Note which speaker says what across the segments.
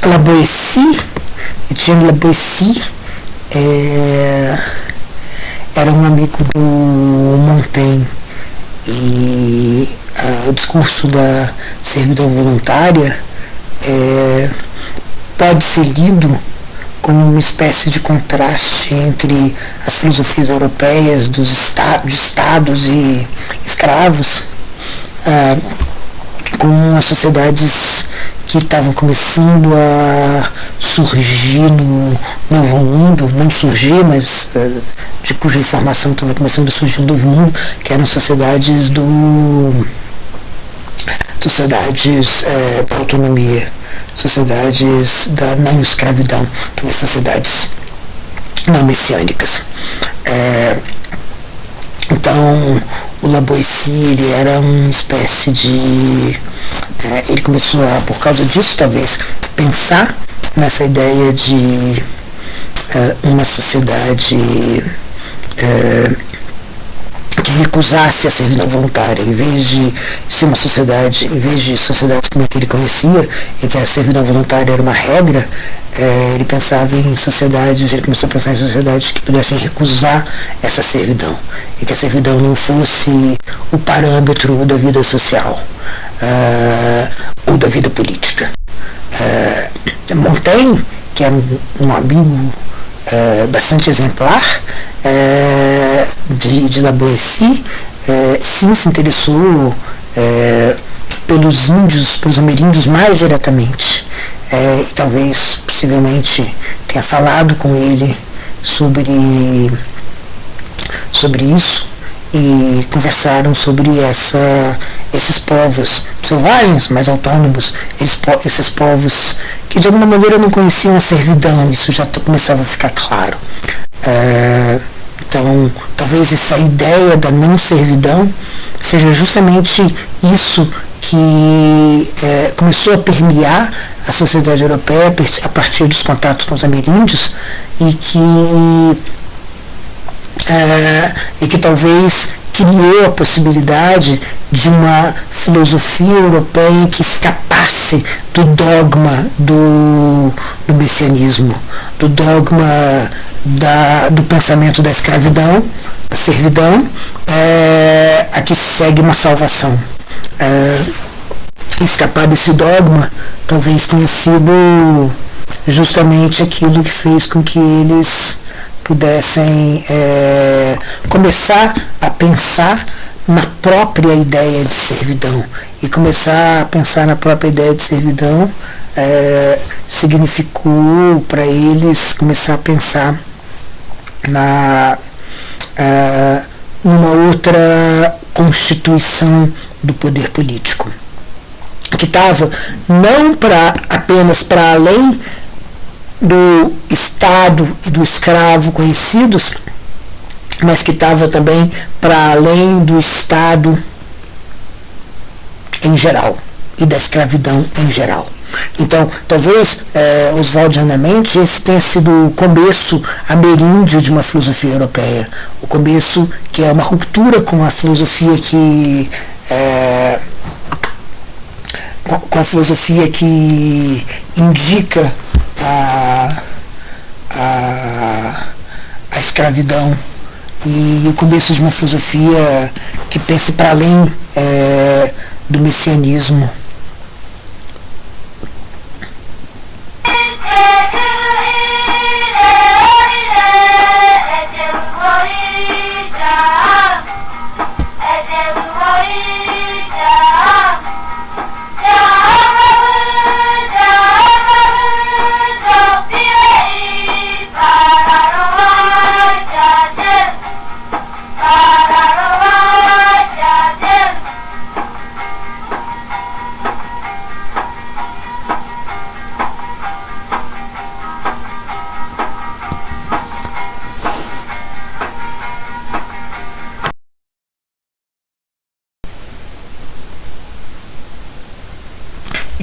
Speaker 1: La Boétie, Etienne La Boétie, era um amigo do Montaigne, e o discurso da servidão voluntária pode ser lido como uma espécie de contraste entre as filosofias europeias de estados e escravos, com as sociedades que estavam começando a surgir no Novo Mundo, não surgir, mas de cuja informação estava começando a surgir no Novo Mundo, que eram sociedades da autonomia, sociedades da não escravidão, talvez sociedades não messiânicas. Então, o La Boétie, ele era uma espécie de... ele começou a, por causa disso, talvez, pensar nessa ideia de uma sociedade que recusasse a servidão voluntária, em vez de ser uma sociedade, em vez de sociedades como a que ele conhecia, em que a servidão voluntária era uma regra, ele pensava em sociedades, ele começou a pensar em sociedades que pudessem recusar essa servidão, e que a servidão não fosse o parâmetro da vida social ou da vida política. Montaigne, que era um amigo bastante exemplar de La Boétie, sim, se interessou pelos índios, pelos ameríndios mais diretamente, e talvez, possivelmente, tenha falado com ele sobre isso, e conversaram sobre esses povos selvagens, mas autônomos, esses povos que de alguma maneira não conheciam a servidão. Isso já começava a ficar claro. Então, talvez essa ideia da não servidão seja justamente isso que começou a permear a sociedade europeia a partir dos contatos com os ameríndios, e que talvez criou a possibilidade de uma filosofia europeia que escapasse do dogma do messianismo, do dogma do pensamento da escravidão, da servidão, a que segue uma salvação. Escapar desse dogma talvez tenha sido justamente aquilo que fez com que eles pudessem começar a pensar na própria ideia de servidão. E começar a pensar na própria ideia de servidão significou para eles começar a pensar numa outra constituição do poder político, que estava não apenas para além do Estado e do escravo conhecidos, mas que estava também para além do Estado em geral e da escravidão em geral. Então, talvez, oswaldianamente, esse tenha sido o começo ameríndio de uma filosofia europeia, o começo que é uma ruptura com a filosofia que indica a escravidão, e o começo de uma filosofia que pense para além do messianismo.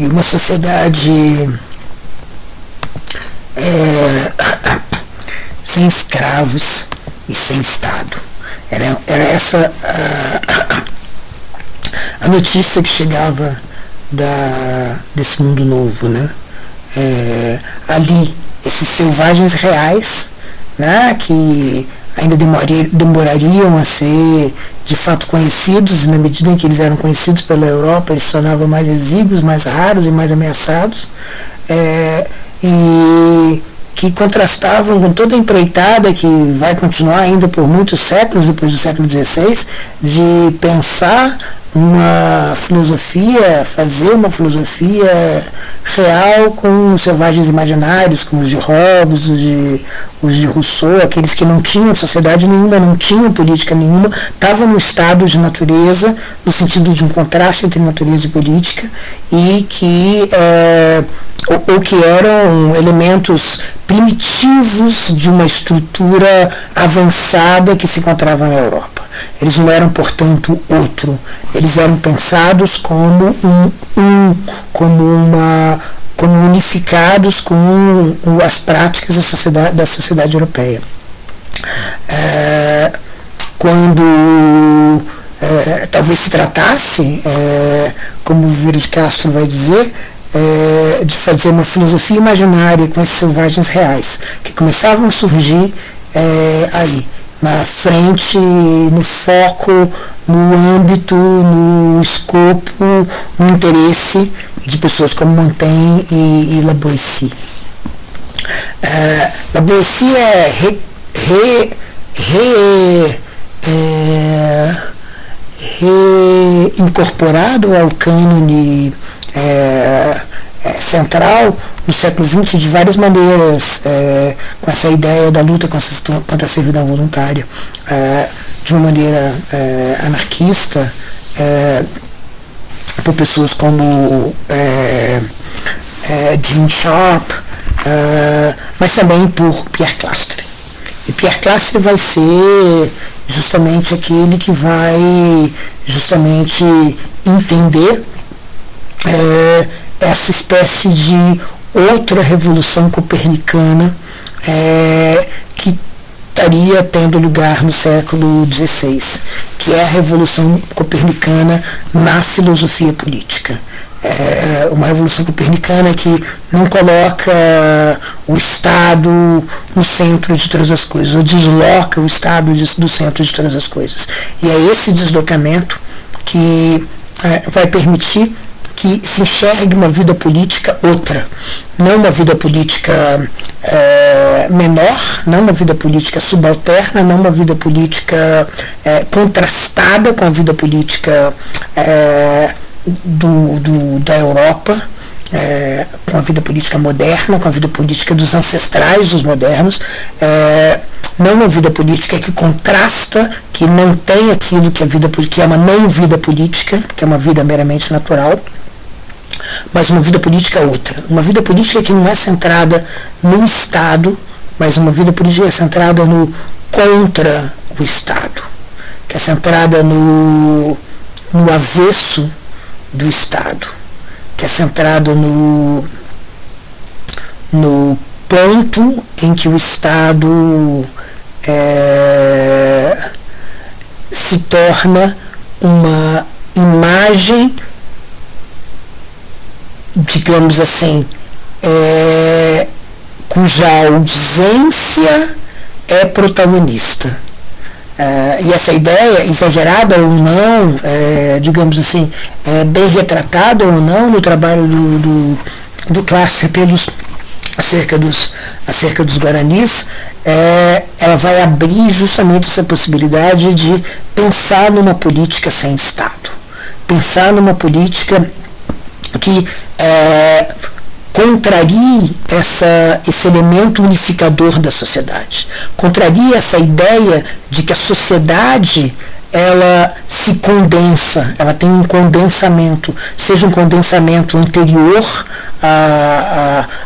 Speaker 1: E uma sociedade sem escravos e sem Estado. Era essa a notícia que chegava desse mundo novo, né? ali esses selvagens reais, né, que ainda demorariam a ser de fato conhecidos, e na medida em que eles eram conhecidos pela Europa, eles se tornavam mais exíguos, mais raros e mais ameaçados, e que contrastavam com toda a empreitada que vai continuar ainda por muitos séculos, depois do século XVI, de pensar uma filosofia, fazer uma filosofia real com os selvagens imaginários, como os de Hobbes, os de Rousseau, aqueles que não tinham sociedade nenhuma, não tinham política nenhuma, estavam no estado de natureza, no sentido de um contraste entre natureza e política, e que ou que eram elementos primitivos de uma estrutura avançada que se encontrava na Europa. Eles não eram, portanto, outro. Eles eram pensados como como unificados com as práticas da sociedade europeia. Quando talvez se tratasse, como o Vieira de Castro vai dizer, de fazer uma filosofia imaginária com esses selvagens reais, que começavam a surgir aí, na frente, no foco, no âmbito, no escopo, no interesse de pessoas como Montaigne e La Boétie. La Boétie é reincorporado ao cânone central no século XX de várias maneiras, com essa ideia da luta contra a servidão voluntária, de uma maneira anarquista, por pessoas como Gene Sharp, mas também por Pierre Clastre. E Pierre Clastre vai ser justamente aquele que vai justamente entender essa espécie de outra revolução copernicana que estaria tendo lugar no século XVI, que é a revolução copernicana na filosofia política. Uma revolução copernicana que não coloca o Estado no centro de todas as coisas, ou desloca o Estado do centro de todas as coisas. E é esse deslocamento que vai permitir que se enxergue uma vida política outra, não uma vida política menor, não uma vida política subalterna, não uma vida política contrastada com a vida política da Europa, com a vida política moderna, com a vida política dos ancestrais, dos modernos, não uma vida política que contrasta, que não tem aquilo que que é uma não vida política, que é uma vida meramente natural, mas uma vida política outra. Uma vida política que não é centrada no Estado, mas uma vida política que é centrada no contra o Estado, que é centrada no avesso do Estado, que é centrado no ponto em que o Estado se torna uma imagem, digamos assim, cuja ausência é protagonista. E essa ideia, exagerada ou não, digamos assim, bem retratada ou não no trabalho do Clastre acerca dos Guaranis, ela vai abrir justamente essa possibilidade de pensar numa política sem Estado, pensar numa política que contrarie esse elemento unificador da sociedade, contraria essa ideia de que a sociedade ela se condensa, ela tem um condensamento, seja um condensamento anterior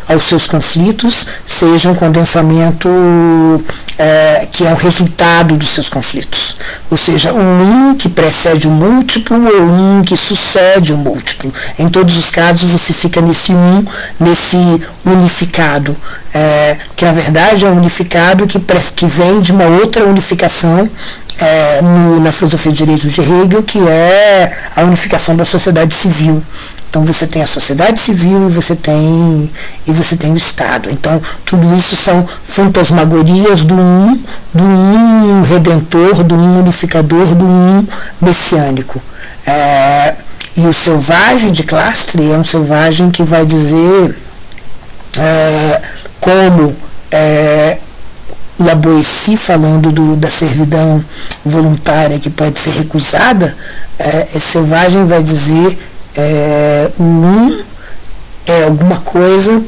Speaker 1: aos seus conflitos, seja um condensamento que é o resultado dos seus conflitos, ou seja, um que precede o múltiplo ou um que sucede o múltiplo. Em todos os casos você fica nesse unificado, que na verdade é um unificado que vem de uma outra unificação na filosofia de direito de Hegel, que é a unificação da sociedade civil. Então você tem a sociedade civil e você tem o Estado. Então tudo isso são fantasmagorias do um redentor, do um unificador, do um messiânico. E o selvagem de Clastre é um selvagem que vai dizer como La Boétie, falando da servidão voluntária que pode ser recusada, esse selvagem vai dizer é alguma coisa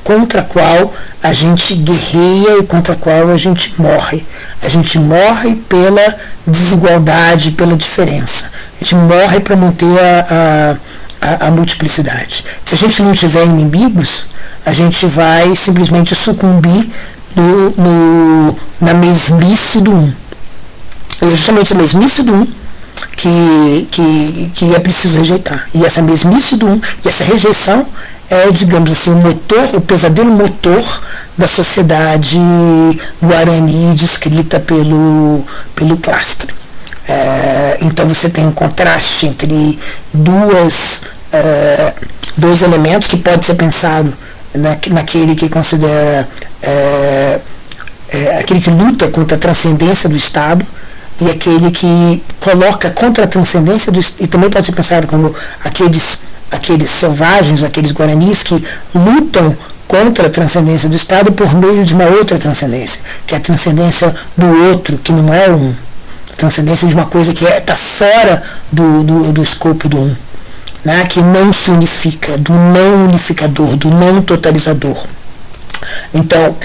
Speaker 1: contra a qual a gente guerreia e contra a qual a gente morre. A gente morre pela desigualdade, pela diferença. A gente morre para manter a multiplicidade. Se a gente não tiver inimigos, a gente vai simplesmente sucumbir na mesmice do um. E é justamente a mesmice do um que é preciso rejeitar. E essa mesmice do um, e essa rejeição é, digamos assim, o pesadelo motor da sociedade guarani descrita pelo Clastre. Então você tem um contraste entre dois elementos que pode ser pensado naquele que considera aquele que luta contra a transcendência do Estado e aquele que coloca contra a transcendência do Estado, e também pode ser pensado como aqueles selvagens, aqueles guaranis que lutam contra a transcendência do Estado por meio de uma outra transcendência, que é a transcendência do outro, que não é um, a transcendência de uma coisa que está fora do escopo do um, né, que não se unifica, do não unificador, do não totalizador. Então,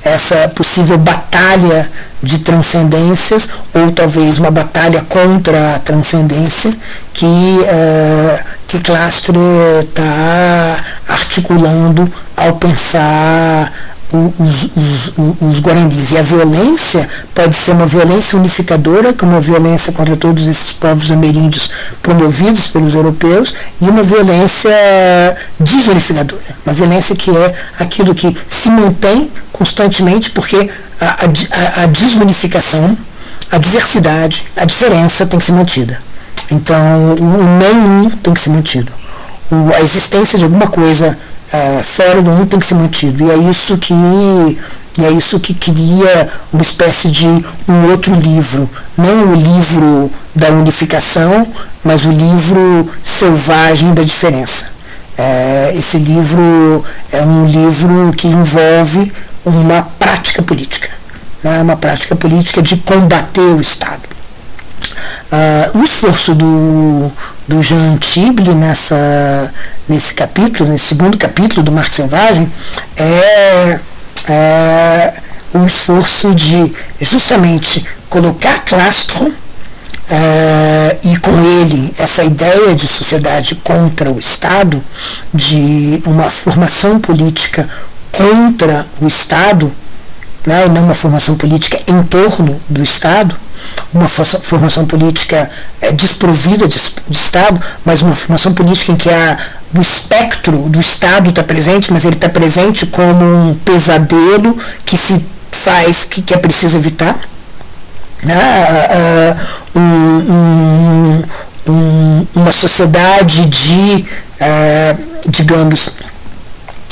Speaker 1: essa possível batalha de transcendências, ou talvez uma batalha contra a transcendência, que Clastre está articulando ao pensar os guaranis. E a violência pode ser uma violência unificadora, como a violência contra todos esses povos ameríndios promovidos pelos europeus, e uma violência desunificadora, uma violência que é aquilo que se mantém constantemente, porque a desunificação, a diversidade, a diferença tem que ser mantida. Então o não tem que ser mantido, a existência de alguma coisa fora do um tem que ser mantido, e é isso que cria uma espécie de um outro livro, não o livro da unificação, mas o livro selvagem da diferença. Esse livro é um livro que envolve uma prática política, né, uma prática política de combater o Estado. O esforço do Jean Tible nesse capítulo, nesse segundo capítulo do Marte Selvagem, é o esforço de justamente colocar Clastre e com ele essa ideia de sociedade contra o Estado, de uma formação política contra o Estado, né, e não uma formação política em torno do Estado, uma formação política desprovida de Estado, mas uma formação política em que o espectro do Estado está presente, mas ele está presente como um pesadelo que se faz, que é preciso evitar, né, uma sociedade digamos,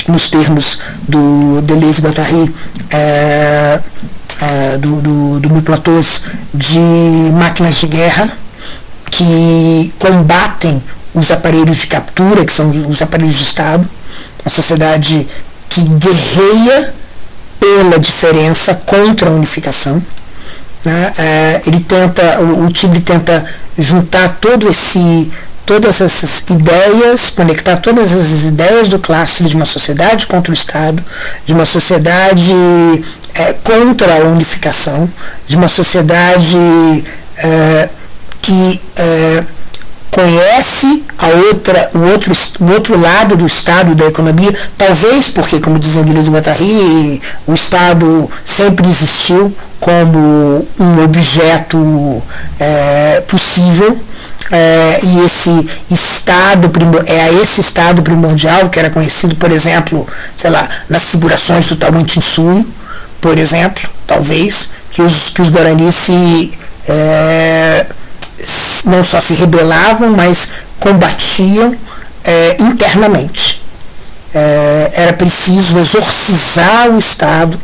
Speaker 1: nos termos do Deleuze-Guattari, do Miplatos, de máquinas de guerra que combatem os aparelhos de captura, que são os aparelhos de Estado, uma sociedade que guerreia pela diferença contra a unificação. Né? O Tible tenta juntar todas essas ideias, conectar todas as ideias do Clastre de uma sociedade contra o Estado, de uma sociedade contra a unificação, de uma sociedade que conhece o outro lado do Estado e da economia, talvez porque, como dizia Deleuze-Guattari, o Estado sempre existiu como um objeto possível, e esse Estado é esse Estado primordial que era conhecido, por exemplo, sei lá, nas figurações do Tawantinsuyo, por exemplo, talvez, que os guaranis não só se rebelavam, mas combatiam internamente. Era preciso exorcizar o Estado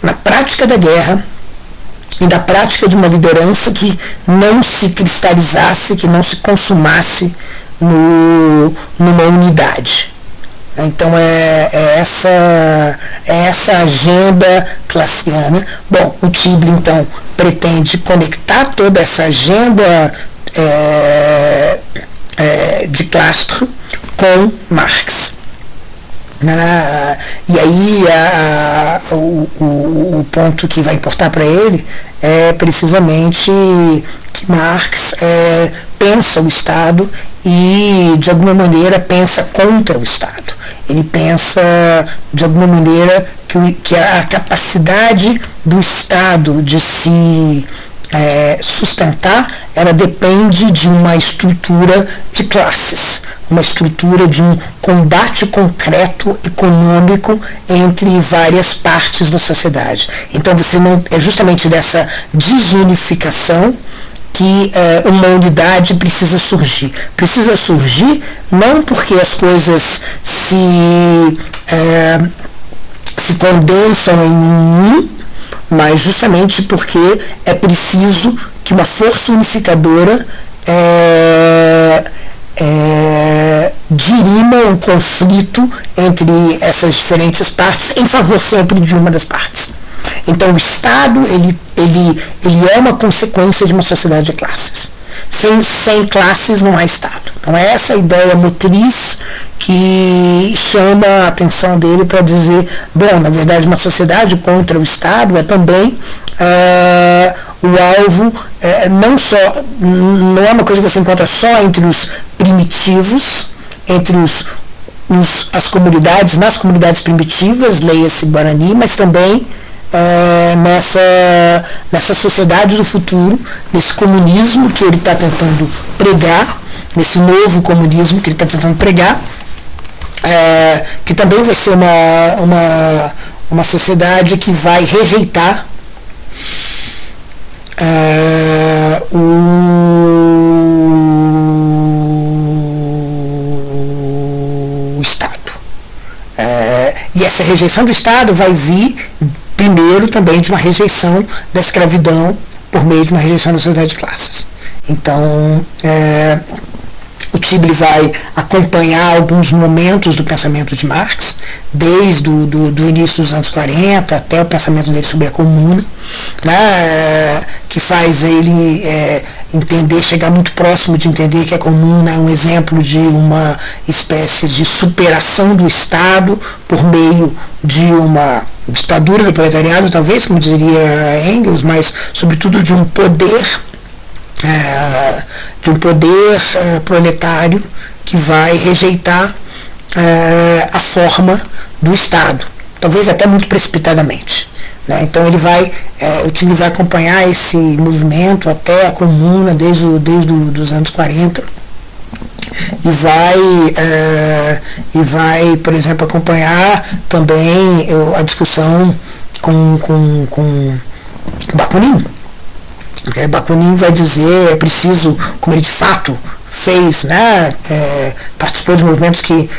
Speaker 1: na prática da guerra e da prática de uma liderança que não se cristalizasse, que não se consumasse numa unidade. Então essa agenda classiana. Bom, o Tibli então pretende conectar toda essa agenda de Clastres com Marx. E aí o ponto que vai importar para ele é precisamente que Marx pensa o Estado e de alguma maneira pensa contra o Estado. Ele pensa de alguma maneira que a capacidade do Estado de se sustentar, ela depende de uma estrutura de classes, uma estrutura de um combate concreto econômico entre várias partes da sociedade. Então você não é justamente dessa desunificação que uma unidade precisa surgir. Precisa surgir não porque as coisas se condensam em um, mas justamente porque é preciso que uma força unificadora dirima um conflito entre essas diferentes partes em favor sempre de uma das partes. Então o Estado ele é uma consequência de uma sociedade de classes. Sem classes não há Estado. Então é essa ideia motriz que chama a atenção dele para dizer, bom, na verdade uma sociedade contra o Estado é também o alvo, não é uma coisa que você encontra só entre os primitivos, entre as comunidades, nas comunidades primitivas, leia-se Guarani, mas também nessa sociedade do futuro, nesse comunismo que ele está tentando pregar, nesse novo comunismo que ele está tentando pregar, que também vai ser uma sociedade que vai rejeitar o Estado. E essa rejeição do Estado vai vir primeiro também de uma rejeição da escravidão por meio de uma rejeição da sociedade de classes. Então, o Tibli vai acompanhar alguns momentos do pensamento de Marx, desde do início dos anos 40 até o pensamento dele sobre a comuna, que faz ele chegar muito próximo de entender que a comuna é um exemplo de uma espécie de superação do Estado por meio de uma ditadura do proletariado, talvez, como diria Engels, mas sobretudo de um poder proletário que vai rejeitar a forma do Estado, talvez até muito precipitadamente. Então o Tibli vai acompanhar esse movimento até a comuna desde os anos 40 e vai, por exemplo, acompanhar também a discussão com Bakunin. Bakunin vai dizer, é preciso, como ele de fato fez, participou de movimentos que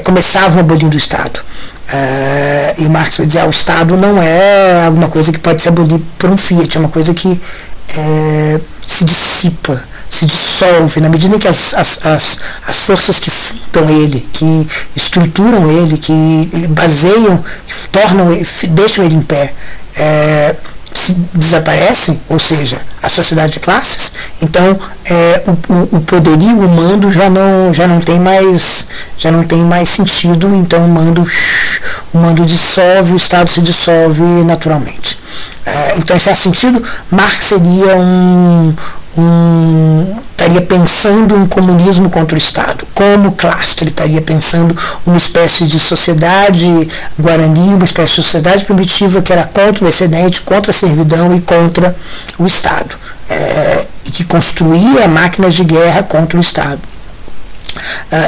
Speaker 1: começavam a abolir do Estado. E o Marx vai dizer, o Estado não é alguma coisa que pode ser abolido por um Fiat, é uma coisa que se dissipa, se dissolve na medida em que as forças que fundam ele, que estruturam ele, que baseiam, que deixam ele em pé, se desaparecem, ou seja, a sociedade de classes, então o poderio, o mando já não tem mais sentido, então o mando dissolve, o Estado se dissolve naturalmente. Então, em certo sentido, Marx seria estaria pensando um comunismo contra o Estado, como Clastres ele estaria pensando uma espécie de sociedade guarani, uma espécie de sociedade primitiva que era contra o excedente, contra a servidão e contra o Estado, e que construía máquinas de guerra contra o Estado.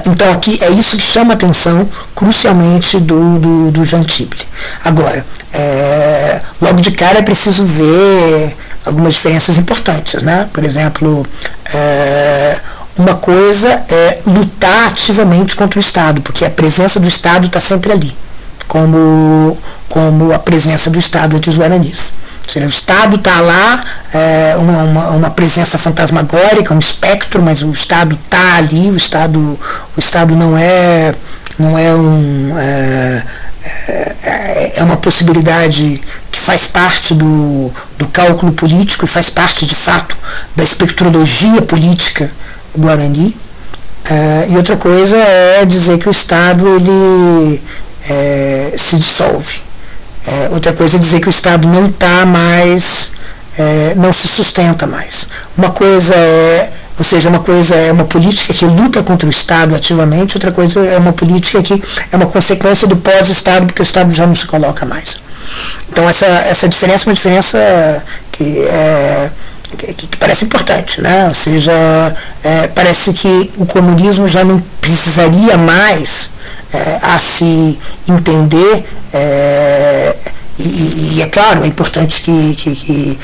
Speaker 1: Então aqui é isso que chama a atenção crucialmente do Jean Tible. Agora, logo de cara é preciso ver algumas diferenças importantes, né? Por exemplo, uma coisa é lutar ativamente contra o Estado, porque a presença do Estado está sempre ali, como a presença do Estado entre os guaranis. Ou seja, o Estado está lá, uma presença fantasmagórica, um espectro, mas o Estado está ali, o Estado é uma possibilidade que faz parte do cálculo político e faz parte, de fato, da espectrologia política guarani. E outra coisa é dizer que o Estado ele se dissolve. Outra coisa é dizer que o Estado não está mais, não se sustenta mais. Uma coisa é uma política que luta contra o Estado ativamente, outra coisa é uma política que é uma consequência do pós-Estado, porque o Estado já não se coloca mais. Então essa diferença é uma diferença que parece importante, né? Ou seja, parece que o comunismo já não precisaria mais a se entender, e é claro, é importante que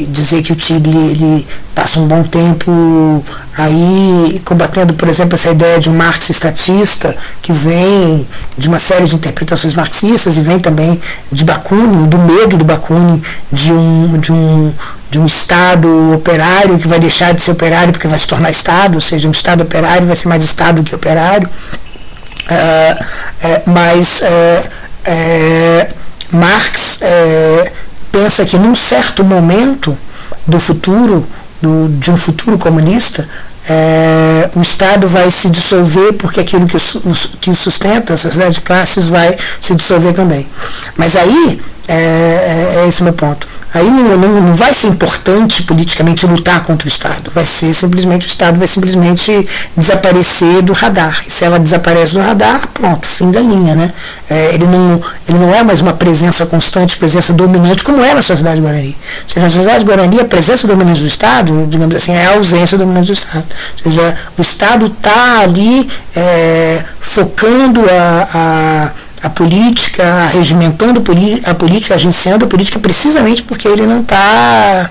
Speaker 1: dizer que o Tible ele passa um bom tempo aí combatendo, por exemplo, essa ideia de um Marx estatista, que vem de uma série de interpretações marxistas e vem também de Bakunin, do medo do Bakunin de um Estado operário que vai deixar de ser operário porque vai se tornar Estado, ou seja, um Estado operário vai ser mais Estado que operário. Mas Marx pensa que num certo momento do futuro, de um futuro comunista, o Estado vai se dissolver porque aquilo que o sustenta, a sociedade de classes, vai se dissolver também. Mas aí, esse é o meu ponto, aí não vai ser importante politicamente lutar contra o Estado, vai ser simplesmente, o Estado vai simplesmente desaparecer do radar, e se ela desaparece do radar, pronto, fim da linha, né? Ele não é mais uma presença constante, presença dominante, como é na sociedade guarani. Se na sociedade guarani a presença dominante do Estado, digamos assim, é a ausência dominante do Estado. Ou seja, o Estado está ali focando a política, regimentando a política, agenciando a política, precisamente porque ele não está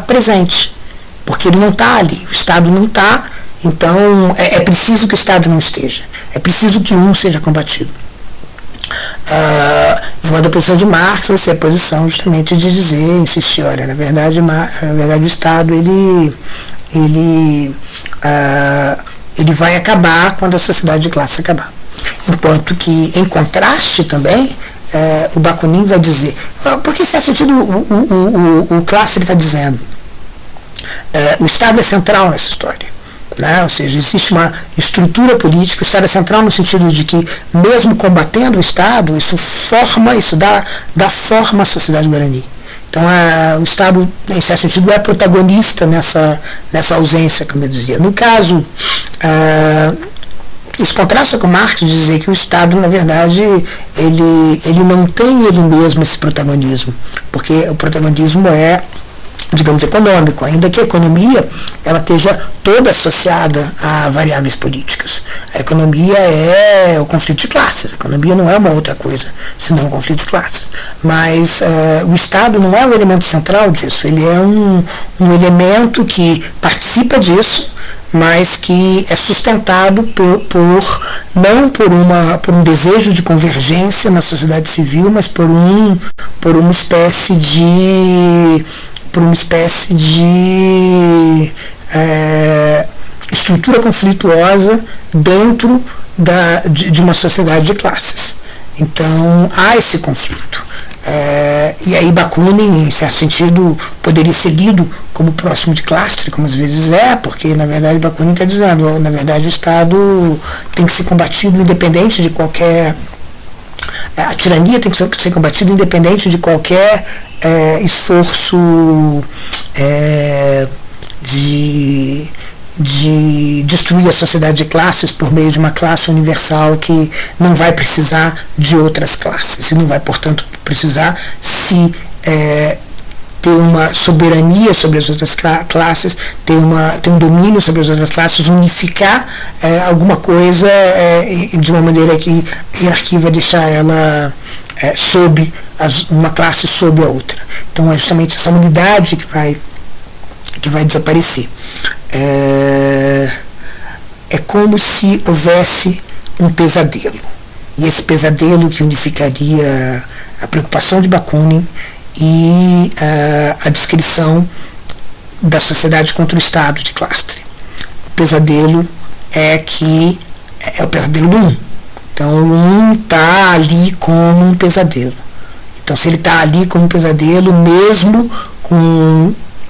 Speaker 1: presente, porque ele não está ali, o Estado não está. Então é preciso que o Estado não esteja, é preciso que um seja combatido. E uma da posição de Marx vai ser a posição justamente de dizer, insistir, olha, na verdade o Estado ele vai acabar quando a sociedade de classe acabar. Enquanto que, em contraste também, o Bakunin vai dizer, porque faz sentido o Classe está dizendo, o Estado é central nessa história, né? Ou seja, existe uma estrutura política, o Estado é central no sentido de que, mesmo combatendo o Estado, isso dá forma à sociedade guarani. Então o Estado, em certo sentido, é protagonista nessa ausência, como eu dizia. No caso, isso contrasta com Marx dizer que o Estado, na verdade, ele não tem ele mesmo esse protagonismo, porque o protagonismo é, digamos, econômico, ainda que a economia ela esteja toda associada a variáveis políticas. A economia é o conflito de classes, a economia não é uma outra coisa senão o conflito de classes. Mas o Estado não é o elemento central disso, ele é um elemento que participa disso, mas que é sustentado não por um desejo de convergência na sociedade civil, mas por uma espécie de estrutura conflituosa dentro de uma sociedade de classes. Então há esse conflito. E aí Bakunin, em certo sentido, poderia ser lido como próximo de Clastre, como às vezes porque na verdade Bakunin está dizendo, na verdade o Estado tem que ser combatido independente de qualquer... A tirania tem que ser combatida independente de qualquer esforço de destruir a sociedade de classes por meio de uma classe universal que não vai precisar de outras classes e não vai, portanto, precisar se ter uma soberania sobre as outras classes, ter um domínio sobre as outras classes, unificar alguma coisa de uma maneira que a hierarquia vai deixar ela sob uma classe sob a outra. Então é justamente essa unidade que vai desaparecer. É como se houvesse um pesadelo. E esse pesadelo que unificaria a preocupação de Bakunin e a descrição da sociedade contra o Estado de Clastre. O pesadelo é o pesadelo do um. Então o um está ali como um pesadelo. Então se ele está ali como um pesadelo,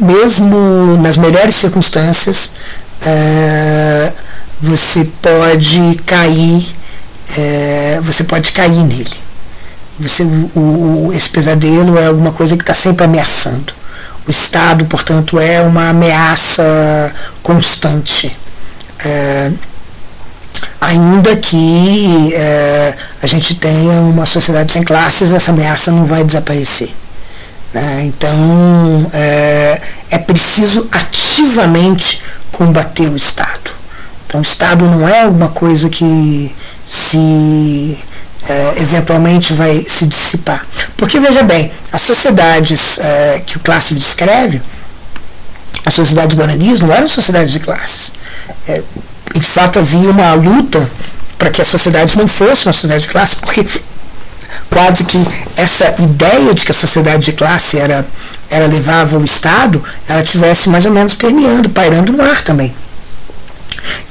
Speaker 1: mesmo nas melhores circunstâncias, você pode cair nele. Esse pesadelo é alguma coisa que está sempre ameaçando. O Estado, portanto, é uma ameaça constante. Ainda que a gente tenha uma sociedade sem classes, essa ameaça não vai desaparecer. Então, é preciso ativamente combater o Estado. Então, o Estado não é uma coisa que eventualmente vai se dissipar. Porque, veja bem, as sociedades que o Clastre descreve, as sociedades guaranis, não eram sociedades de classes. E, de fato, havia uma luta para que a sociedade não fosse uma sociedade de classe, porque quase que essa ideia de que a sociedade de classe levava o Estado, ela tivesse mais ou menos permeando, pairando no ar também.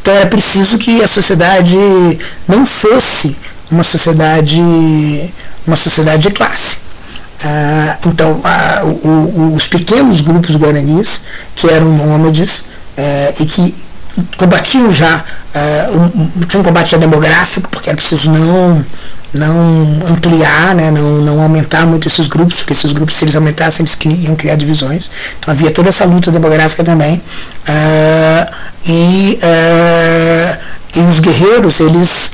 Speaker 1: Então era preciso que a sociedade não fosse uma sociedade de classe. Então os pequenos grupos guaranis, que eram nômades e que combatiam já, tinha um combate já demográfico, porque era preciso não ampliar, não aumentar muito esses grupos, porque esses grupos, se eles aumentassem, eles iam criar divisões. Então havia toda essa luta demográfica também. E os guerreiros, eles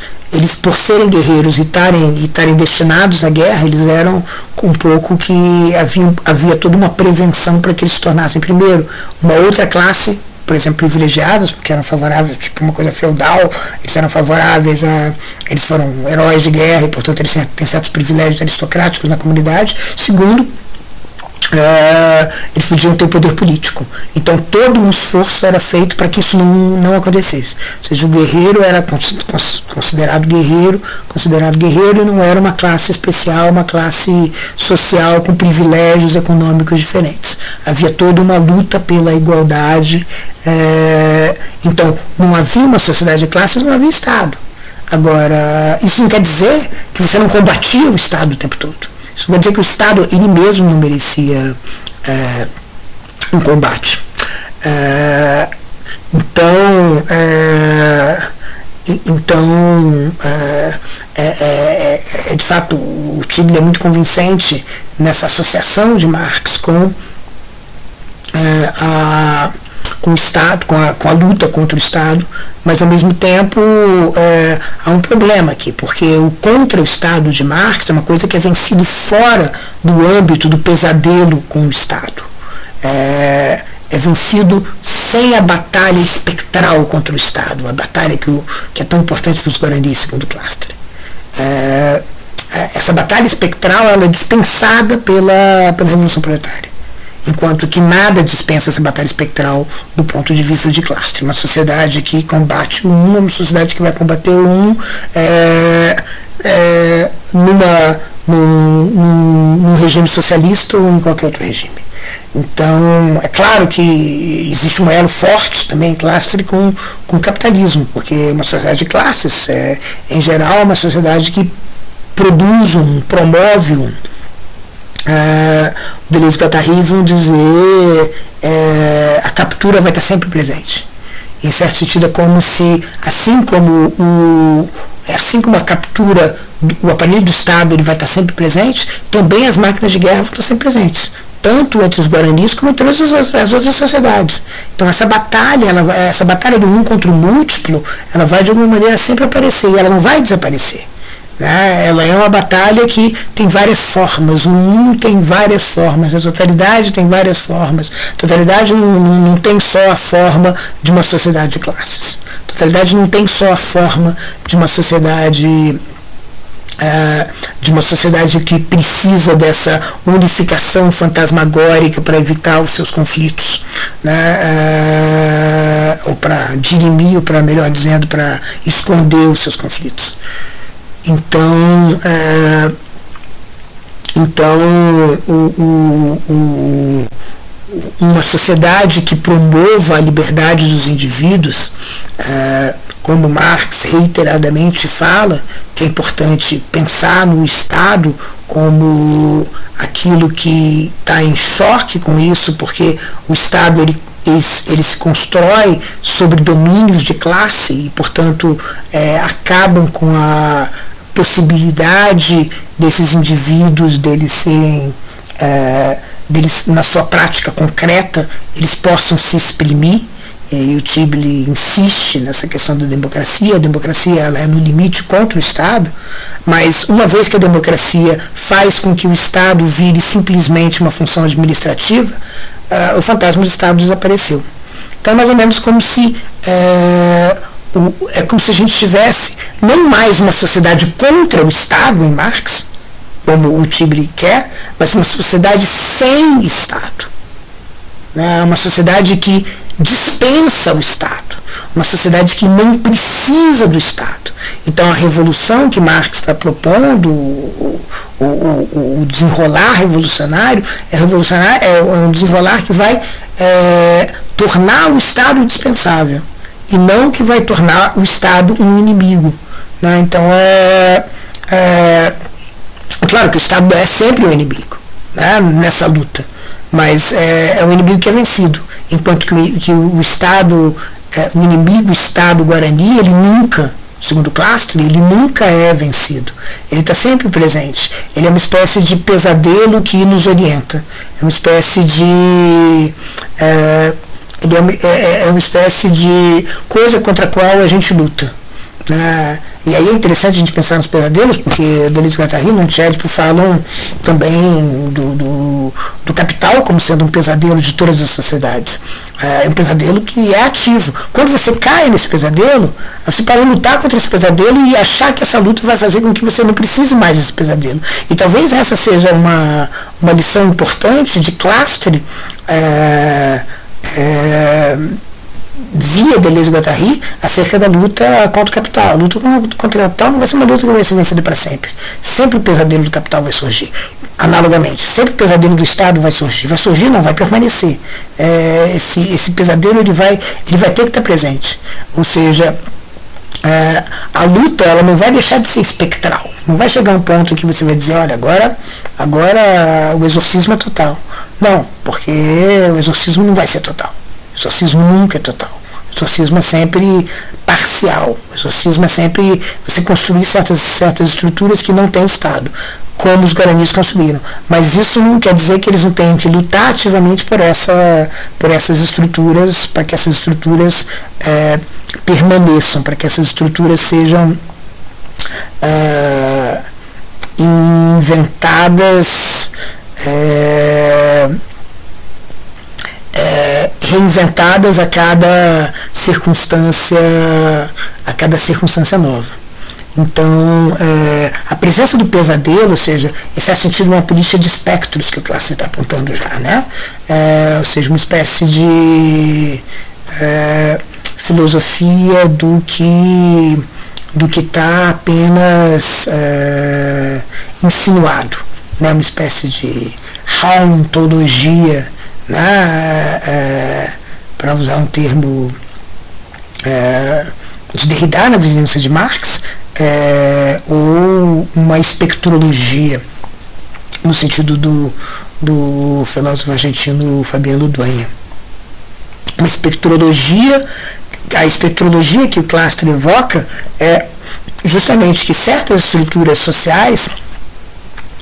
Speaker 1: por serem guerreiros e estarem destinados à guerra, eles eram um pouco que havia toda uma prevenção para que eles se tornassem, primeiro, uma outra classe, por exemplo, privilegiados, porque eram favoráveis, tipo uma coisa feudal, eles eram favoráveis eles foram heróis de guerra e, portanto, eles têm certos privilégios aristocráticos na comunidade. Segundo, eles podiam ter poder político. Então todo um esforço era feito para que isso não acontecesse. Ou seja, o guerreiro era considerado guerreiro e não era uma classe especial, uma classe social com privilégios econômicos diferentes. Havia toda uma luta pela igualdade. Então não havia uma sociedade de classes, não havia Estado. Agora, isso não quer dizer que você não combatia o Estado o tempo todo. Isso quer dizer que o Estado, ele mesmo, não merecia um combate. De fato, o Tibler é muito convincente nessa associação de Marx com o Estado, com a luta contra o Estado, mas ao mesmo tempo há um problema aqui, porque o contra o Estado de Marx é uma coisa que é vencido fora do âmbito do pesadelo com o Estado. É vencido sem a batalha espectral contra o Estado, a batalha que é tão importante para os guaranis, segundo Clastre. Essa batalha espectral ela é dispensada pela Revolução Proletária. Enquanto que nada dispensa essa batalha espectral do ponto de vista de Clastre. Uma sociedade que combate uma sociedade que vai combater num regime socialista ou em qualquer outro regime. Então, é claro que existe um elo forte também em Clastre com o capitalismo, porque uma sociedade de classes, em geral, é uma sociedade que promove o Deleuze e Guattari vão dizer a captura vai estar sempre presente. Em certo sentido é como se, assim como a captura, o aparelho do Estado ele vai estar sempre presente, também as máquinas de guerra vão estar sempre presentes, tanto entre os guaranis como entre as outras sociedades. Então essa batalha do um contra o múltiplo, ela vai de alguma maneira sempre aparecer, ela não vai desaparecer. Né? Ela é uma batalha que tem várias formas, o mundo tem várias formas, a totalidade tem várias formas. A totalidade não tem só a forma de uma sociedade de classes. A totalidade não tem só a forma de uma sociedade que precisa dessa unificação fantasmagórica para evitar os seus conflitos, né? Ou para dirimir, ou para, melhor dizendo, para esconder os seus conflitos. Então, uma sociedade que promova a liberdade dos indivíduos, como Marx reiteradamente fala, que é importante pensar no Estado como aquilo que está em choque com isso, porque o Estado ele se constrói sobre domínios de classe e, portanto, acabam com a possibilidade desses indivíduos deles serem na sua prática concreta eles possam se exprimir. E o Tibli insiste nessa questão da democracia. A democracia ela é no limite contra o Estado, mas uma vez que a democracia faz com que o Estado vire simplesmente uma função administrativa, o fantasma do Estado desapareceu. Então é mais ou menos como se como se a gente tivesse não mais uma sociedade contra o Estado em Marx, como o Tibli quer, mas uma sociedade sem Estado, né? Uma sociedade que dispensa o Estado, uma sociedade que não precisa do Estado. Então a revolução que Marx está propondo, o desenrolar revolucionário, é um desenrolar que vai tornar o Estado indispensável e não que vai tornar o Estado um inimigo, né? Então claro que o Estado é sempre um inimigo, né, nessa luta, mas é um inimigo que é vencido, enquanto que o Estado, o inimigo Estado Guarani, ele nunca, segundo Clastre, ele nunca é vencido, ele está sempre presente, ele é uma espécie de pesadelo que nos orienta, é uma espécie de é uma espécie de coisa contra a qual a gente luta. E aí é interessante a gente pensar nos pesadelos, porque Deleuze e Guattari no Antiédipo falam também do capital como sendo um pesadelo de todas as sociedades. É um pesadelo que é ativo. Quando você cai nesse pesadelo, você pode lutar contra esse pesadelo e achar que essa luta vai fazer com que você não precise mais desse pesadelo. E talvez essa seja uma lição importante de Clastre, via Deleuze e Guattari acerca da luta contra o capital. A luta contra o capital não vai ser uma luta que vai ser vencida para sempre. Sempre o pesadelo do capital vai surgir. Analogamente, sempre o pesadelo do Estado vai surgir. Vai surgir, não, vai permanecer. Esse pesadelo ele vai ter que estar presente. Ou seja, a luta ela não vai deixar de ser espectral. Não vai chegar a um ponto que você vai dizer, olha, agora o exorcismo é total. Não, porque o exorcismo não vai ser total. O exorcismo nunca é total. O exorcismo é sempre parcial. O exorcismo é sempre você construir certas estruturas que não têm Estado, como os guaranis construíram. Mas isso não quer dizer que eles não tenham que lutar ativamente por essas estruturas, para que essas estruturas permaneçam, para que essas estruturas sejam inventadas, reinventadas a cada circunstância nova. Então, a presença do pesadelo, ou seja, em certo sentido uma política de espectros que o Clastre está apontando já, né? Ou seja, uma espécie de filosofia do que está apenas insinuado, né? Uma espécie de hauntologia, né? Para usar um termo de Derrida na vizinhança de Marx, ou uma espectrologia, no sentido do filósofo argentino Fabiano Dueña. Uma espectrologia, a espectrologia que o Clastre evoca é justamente que certas estruturas sociais,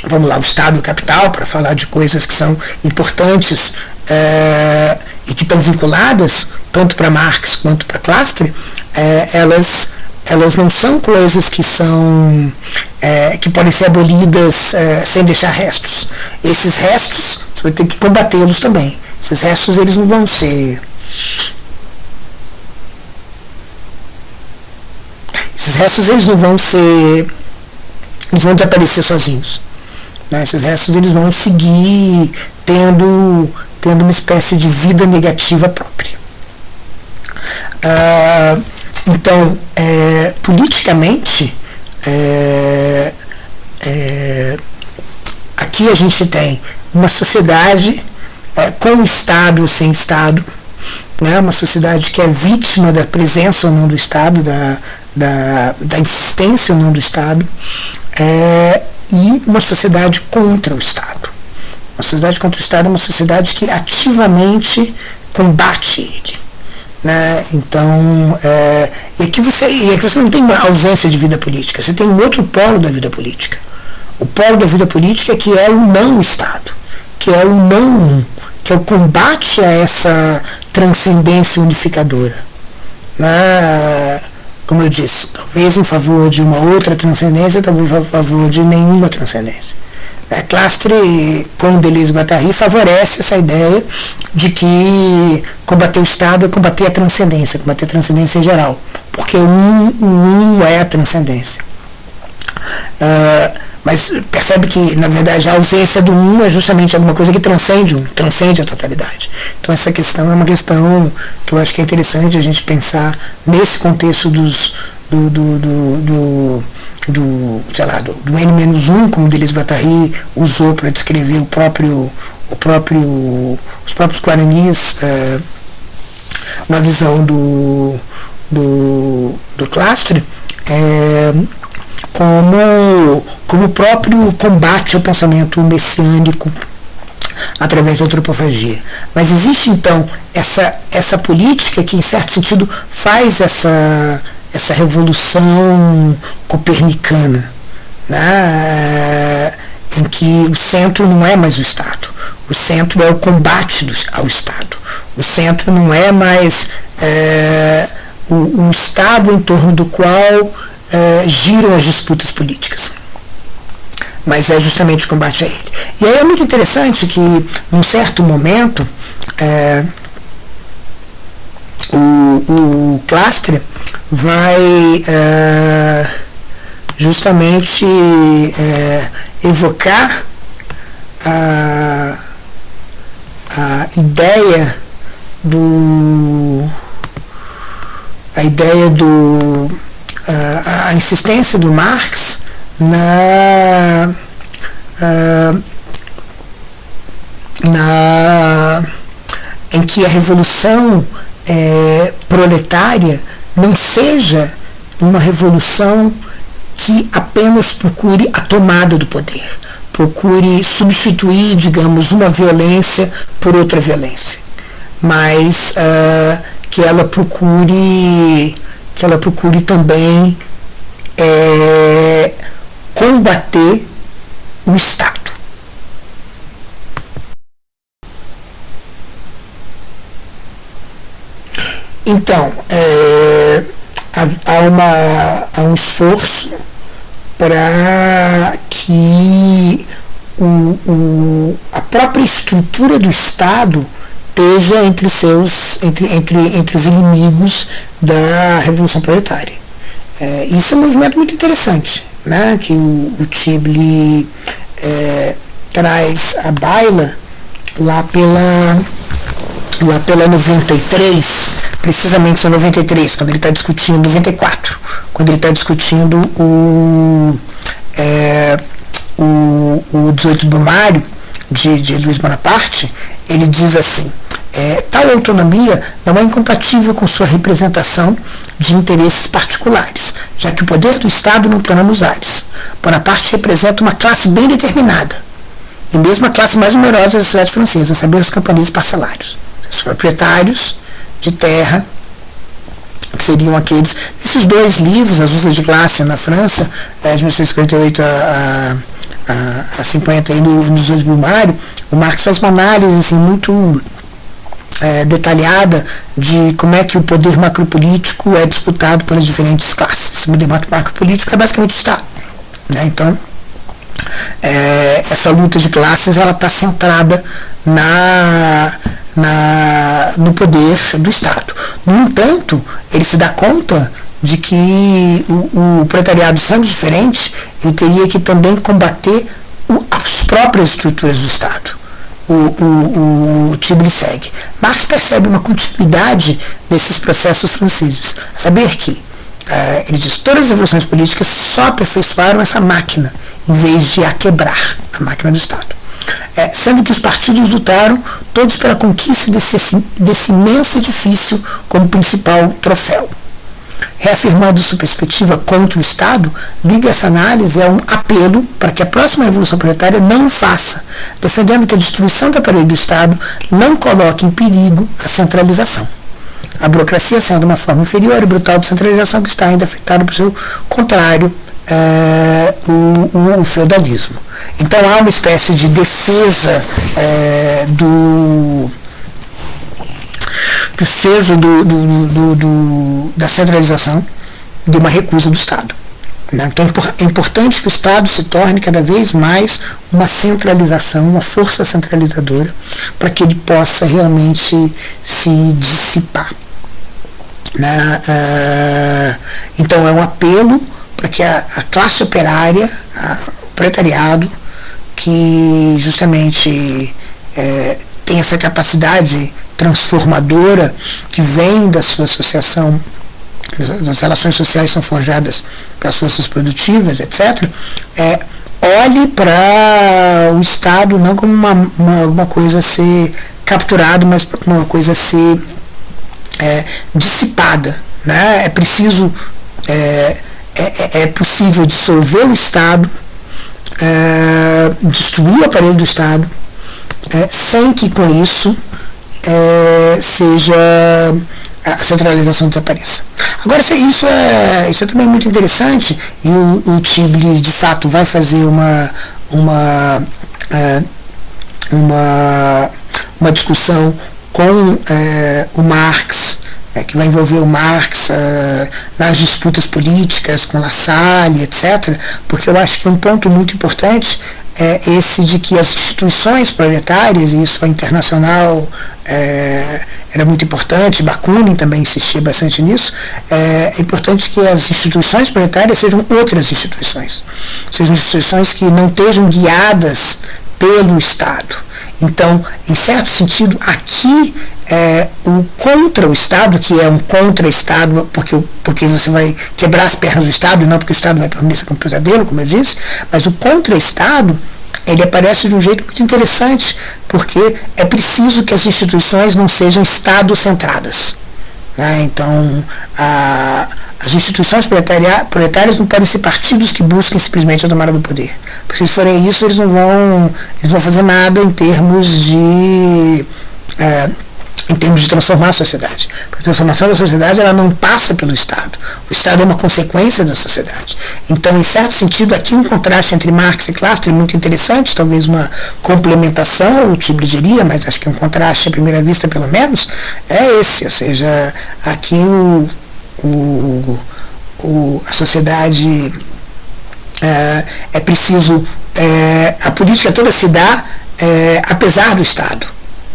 Speaker 1: vamos lá, o Estado e o capital, para falar de coisas que são importantes e que estão vinculadas tanto para Marx quanto para Clastre, elas não são coisas que são que podem ser abolidas sem deixar restos. Esses restos, você vai ter que combatê-los também. Esses restos, eles não vão ser... Esses restos, eles não vão ser... Eles vão desaparecer sozinhos. Né? Esses restos, eles vão seguir tendo uma espécie de vida negativa própria. Então, politicamente, aqui a gente tem uma sociedade com o Estado ou sem Estado, né? Uma sociedade que é vítima da presença ou não do Estado, da insistência ou não do Estado, e uma sociedade contra o Estado. Uma sociedade contra o Estado é uma sociedade que ativamente combate ele. Né? Então, e aqui você não tem uma ausência de vida política, você tem um outro polo da vida política. O polo da vida política que é o não-Estado, que é o combate a essa transcendência unificadora. Né? Como eu disse, talvez em favor de uma outra transcendência, talvez em favor de nenhuma transcendência. Clastre, com Deleuze e Guattari, favorece essa ideia de que combater o Estado é combater a transcendência em geral, porque o um é a transcendência. Mas percebe que, na verdade, a ausência do um é justamente alguma coisa que transcende a totalidade. Então essa questão é uma questão que eu acho que é interessante a gente pensar nesse contexto do N-1, como Deleuze e Guattari usou para descrever os próprios Guaranis, uma visão do Clastre, como o próprio combate ao pensamento messiânico através da antropofagia. Mas existe então essa política que, em certo sentido, faz essa revolução copernicana, né? Em que o centro não é mais o Estado, o centro é o combate ao Estado, o centro não é mais o Estado em torno do qual giram as disputas políticas, mas é justamente o combate a ele. E aí é muito interessante que, num certo momento, o Clastre vai justamente evocar a ideia a insistência do Marx em que a revolução proletária não seja uma revolução que apenas procure a tomada do poder, procure substituir, digamos, uma violência por outra violência, mas que ela procure também combater o Estado. Então, há um esforço para que a própria estrutura do Estado esteja entre os inimigos da Revolução Proletária. Isso é um movimento muito interessante, né, que o Tibli traz à baila lá pela 93, precisamente na 93, quando ele está discutindo 94, quando ele está discutindo o 18 Brumário de Luiz Bonaparte. Ele diz assim: tal autonomia não é incompatível com sua representação de interesses particulares, já que o poder do Estado não plana nos ares. Bonaparte representa uma classe bem determinada, e mesmo a classe mais numerosa da sociedade francesa, a saber, os camponeses parcelários, os proprietários de terra, que seriam aqueles. Esses dois livros, As Lutas de Classe na França, de 1958 a 50, e nos dois Brumário, o Marx faz uma análise assim, muito detalhada de como é que o poder macropolítico é disputado pelas diferentes classes. O poder macropolítico é basicamente o Estado, Né? Então, essa luta de classes ela está centrada no poder do Estado. No entanto, ele se dá conta de que o proletariado, sendo diferente, ele teria que também combater as próprias estruturas do Estado. O Tibli segue. Marx percebe uma continuidade desses processos franceses. Saber que, ele diz, todas as revoluções políticas só aperfeiçoaram essa máquina, em vez de a quebrar, a máquina do Estado. Sendo que os partidos lutaram todos pela conquista desse imenso edifício como principal troféu. Reafirmando sua perspectiva contra o Estado, liga essa análise a um apelo para que a próxima Revolução Proletária não o faça, defendendo que a destruição do aparelho do Estado não coloque em perigo a centralização. A burocracia sendo uma forma inferior e brutal de centralização que está ainda afetada por seu contrário, o feudalismo. Então há uma espécie de defesa da centralização, de uma recusa do Estado. Né? Então é importante que o Estado se torne cada vez mais uma centralização, uma força centralizadora, para que ele possa realmente se dissipar. Então é um apelo para que a classe operária, o proletariado, que justamente tem essa capacidade transformadora que vem da sua associação, das relações sociais são forjadas pelas forças produtivas, etc., olhe para o Estado não como uma coisa a ser capturada, mas como uma coisa a ser dissipada. Né? É possível dissolver o Estado, destruir o aparelho do Estado, sem que com isso seja a centralização desapareça. Agora, isso é também muito interessante, e o Tibli de fato vai fazer uma discussão com o Marx, que vai envolver o Marx nas disputas políticas com La Salle, etc., porque eu acho que um ponto muito importante é esse de que as instituições proletárias, e isso a Internacional era muito importante, Bakunin também insistia bastante nisso, é importante que as instituições proletárias sejam outras instituições, sejam instituições que não estejam guiadas pelo Estado. Então, em certo sentido, aqui o contra o Estado, que é um contra-Estado, porque você vai quebrar as pernas do Estado, e não porque o Estado vai permanecer como pesadelo, como eu disse, mas o contra-Estado, ele aparece de um jeito muito interessante, porque é preciso que as instituições não sejam Estado-centradas. Né? Então, as instituições proletárias não podem ser partidos que busquem simplesmente a tomada do poder. Porque se forem isso, eles não vão fazer nada em termos de transformar a sociedade. A transformação da sociedade ela não passa pelo Estado. O Estado é uma consequência da sociedade. Então, em certo sentido, aqui um contraste entre Marx e Clastre muito interessante, talvez uma complementação, o Tibli diria, mas acho que um contraste à primeira vista, pelo menos, é esse. Ou seja, aqui a sociedade é preciso, a política toda se dá apesar do Estado.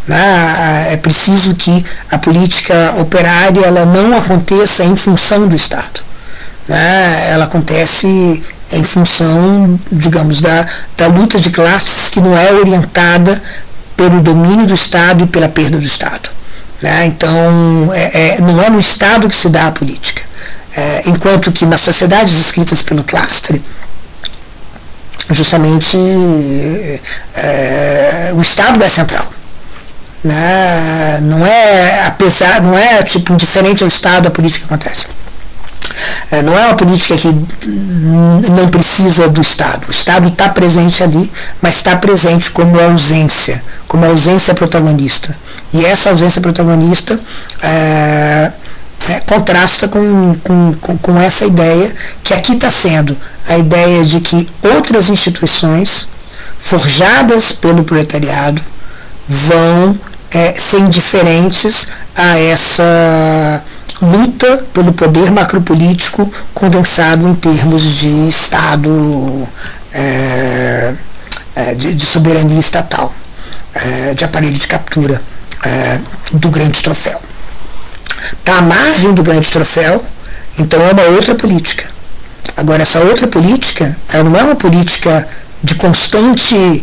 Speaker 1: Né? É preciso que a política operária ela não aconteça em função do Estado. Né? Ela acontece em função, digamos, da luta de classes que não é orientada pelo domínio do Estado e pela perda do Estado. Né? Então, não é no Estado que se dá a política. Enquanto que nas sociedades escritas pelo Clastre, justamente o Estado é central. Né? Não é tipo indiferente ao Estado a política que acontece. Não é uma política que não precisa do Estado. O Estado está presente ali, mas está presente como ausência protagonista. E essa ausência protagonista contrasta com essa ideia que aqui está sendo a ideia de que outras instituições forjadas pelo proletariado vão ser indiferentes a luta pelo poder macropolítico condensado em termos de Estado, de soberania estatal, de aparelho de captura do grande troféu. Está à margem do grande troféu, então é uma outra política. Agora, essa outra política, ela não é uma política de constantes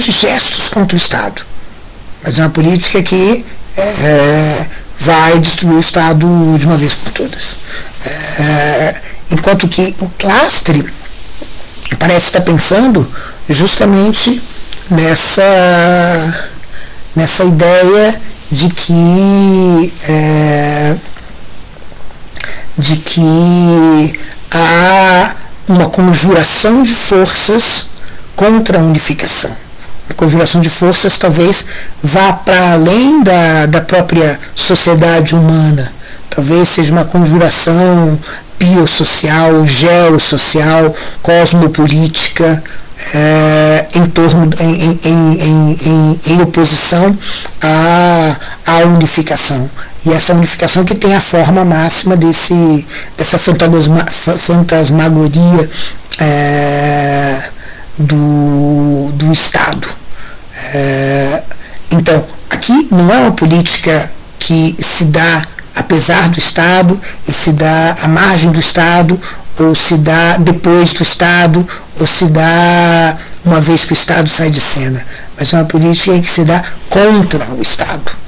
Speaker 1: gestos contra o Estado, mas é uma política que vai destruir o Estado de uma vez por todas. Enquanto que o Clastre parece estar pensando justamente nessa ideia de que há uma conjuração de forças contra a unificação. A conjuração de forças talvez vá para além da própria sociedade humana. Talvez seja uma conjuração biosocial, geossocial, cosmopolítica, em oposição à unificação. E essa unificação que tem a forma máxima dessa fantasmagoria do Estado. Então, aqui não é uma política que se dá apesar do Estado, e se dá à margem do Estado, ou se dá depois do Estado, ou se dá uma vez que o Estado sai de cena. Mas é uma política que se dá contra o Estado.